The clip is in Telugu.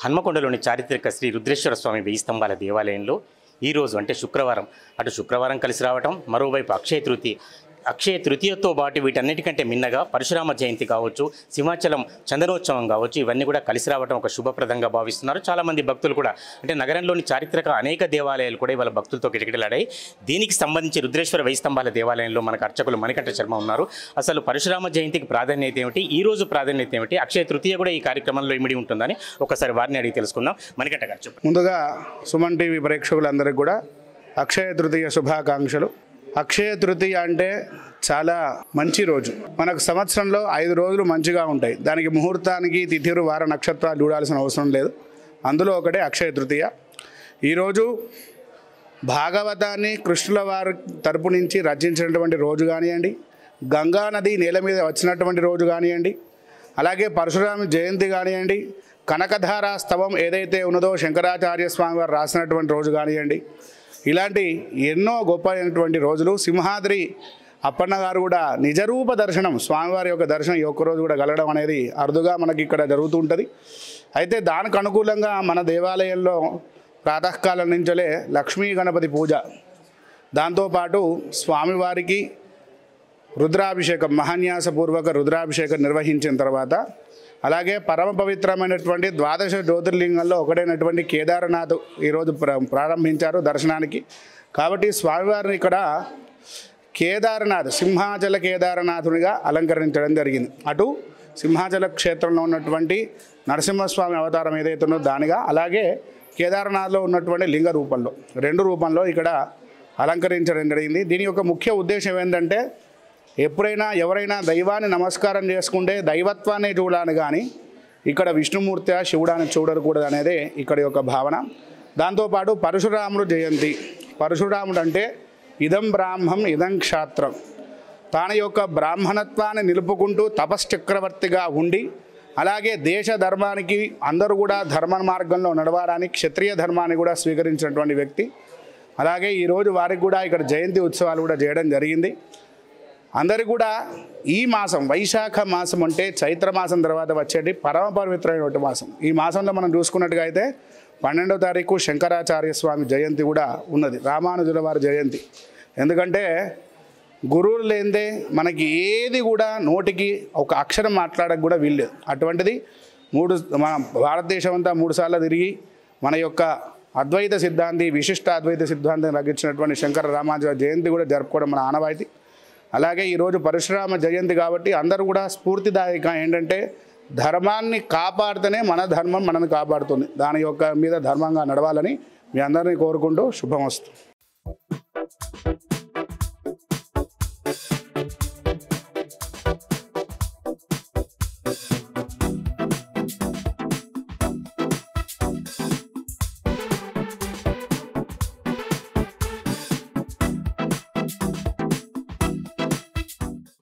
హన్మకొండలోని చారిత్రక శ్రీ రుద్రేశ్వర స్వామి వెయ్యి స్తంభాల దేవాలయంలో ఈరోజు అంటే శుక్రవారం శుక్రవారం కలిసి రావటం, మరోవైపు అక్షయ తృతీయతో పాటు వీటన్నిటికంటే మిన్నగా పరశురామ జయంతి కావచ్చు, సింహాచలం చందనోత్సవం కావచ్చు, ఇవన్నీ కూడా కలిసి రావడం ఒక శుభప్రదంగా భావిస్తున్నారు చాలామంది భక్తులు కూడా. అంటే నగరంలోని చారిత్రక అనేక దేవాలయాలు కూడా ఇవాళ భక్తులతో కిటకిటలాడాయి. దీనికి సంబంధించి రుద్రేశ్వర వెయ్యి స్తంభాల దేవాలయంలో మనకు అర్చకులు మణికంఠ శర్మ ఉన్నారు. అసలు పరశురామ జయంతికి ప్రాధాన్యత ఏమిటి, ఈ రోజు ప్రాధాన్యత ఏమిటి, అక్షయ తృతీయ కూడా ఈ కార్యక్రమంలో ఇమిడి ఉంటుందని ఒకసారి వారిని అడిగి తెలుసుకుందాం. మణికంఠ గారు చెప్పండి. ముందుగా సుమన్ టీవీ ప్రేక్షకులందరికీ కూడా అక్షయ తృతీయ శుభాకాంక్షలు. అక్షయ తృతీయ అంటే చాలా మంచి రోజు. మనకు సంవత్సరంలో 5 రోజులు మంచిగా ఉంటాయి. దానికి ముహూర్తానికి తిథిరు వార నక్షత్రాలు చూడాల్సిన అవసరం లేదు. అందులో ఒకటే అక్షయ తృతీయ. ఈరోజు భాగవతాన్ని కృష్ణుల వారి తరపు నుంచి రచించినటువంటి రోజు కానివ్వండి, గంగా నది నేల మీద వచ్చినటువంటి రోజు కానివ్వండి, అలాగే పరశురామ జయంతి కానివ్వండి, కనకధార స్తవం ఏదైతే ఉన్నదో శంకరాచార్య స్వామి వారు రాసినటువంటి రోజు కానివ్వండి, ఇలాంటి ఎన్నో గొప్పైనటువంటి రోజులు. సింహాద్రి అప్పన్న గారు కూడా నిజరూప దర్శనం, స్వామివారి యొక్క దర్శనం ఈ ఒక్కరోజు కూడా కలగడం అనేది అరుదుగా మనకి ఇక్కడ జరుగుతూ ఉంటుంది. అయితే దానికి అనుకూలంగా మన దేవాలయంలో ప్రాతకాలం నుంచలే లక్ష్మీ గణపతి పూజ, దాంతోపాటు స్వామివారికి రుద్రాభిషేకం, మహాన్యాసపూర్వక రుద్రాభిషేకం నిర్వహించిన తర్వాత, అలాగే పరమ పవిత్రమైనటువంటి 12 జ్యోతిర్లింగంలో ఒకటైనటువంటి కేదార్నాథ్ ఈరోజు ప్రారంభించారు దర్శనానికి. కాబట్టి స్వామివారిని ఇక్కడ కేదార్నాథ్, సింహాచల కేదారనాథునిగా అలంకరించడం జరిగింది. అటు సింహాచల క్షేత్రంలో ఉన్నటువంటి నరసింహస్వామి అవతారం ఏదైతే ఉన్నదో దానిగా, అలాగే కేదార్నాథ్లో ఉన్నటువంటి లింగ రూపంలో, 2 రూపంలో ఇక్కడ అలంకరించడం జరిగింది. దీని యొక్క ముఖ్య ఉద్దేశం ఏంటంటే, ఎప్పుడైనా ఎవరైనా దైవాన్ని నమస్కారం చేసుకుంటే దైవత్వాన్ని చూడాలని కానీ ఇక్కడ విష్ణుమూర్తి శివుడాన్ని చూడకూడదు అనేది ఇక్కడ యొక్క భావన. దాంతోపాటు పరశురాముడు జయంతి. పరశురాముడు అంటే ఇదం బ్రాహ్మం ఇదం క్షాత్రం, తాన యొక్క బ్రాహ్మణత్వాన్ని నిలుపుకుంటూ తపశ్చక్రవర్తిగా ఉండి, అలాగే దేశ ధర్మానికి అందరూ కూడా ధర్మ మార్గంలో నడవడానికి క్షత్రియ ధర్మాన్ని కూడా స్వీకరించినటువంటి వ్యక్తి. అలాగే ఈరోజు వారికి కూడా ఇక్కడ జయంతి ఉత్సవాలు కూడా చేయడం జరిగింది. అందరికీ కూడా ఈ మాసం, వైశాఖ మాసం అంటే చైత్ర మాసం తర్వాత వచ్చేటి పరమ పవిత్రమైనటువంటి మాసం. ఈ మాసంలో మనం చూసుకున్నట్టుగా అయితే 12వ తారీఖు శంకరాచార్య స్వామి జయంతి కూడా ఉన్నది, రామానుజుల వారి జయంతి. ఎందుకంటే గురువులు లేనిదే మనకి ఏది కూడా నోటికి ఒక అక్షరం మాట్లాడక కూడా వీల్లేదు. అటువంటిది మన భారతదేశం అంతా 3 సార్లు తిరిగి మన యొక్క అద్వైత సిద్ధాంతి, విశిష్ట అద్వైత సిద్ధాంతం రచించినటువంటి శంకర రామానుజ జయంతి కూడా జరుపుకోవడం మన ఆనవాయితీ. అలాగే ఈరోజు పరశురామ జయంతి కాబట్టి అందరూ కూడా స్ఫూర్తిదాయక ఏంటంటే, ధర్మాన్ని కాపాడితేనే మన ధర్మం మనల్ని కాపాడుతుంది. దాని యొక్క మీద ధర్మంగా నడవాలని మీ అందరినీ కోరుకుంటూ శుభమస్తు.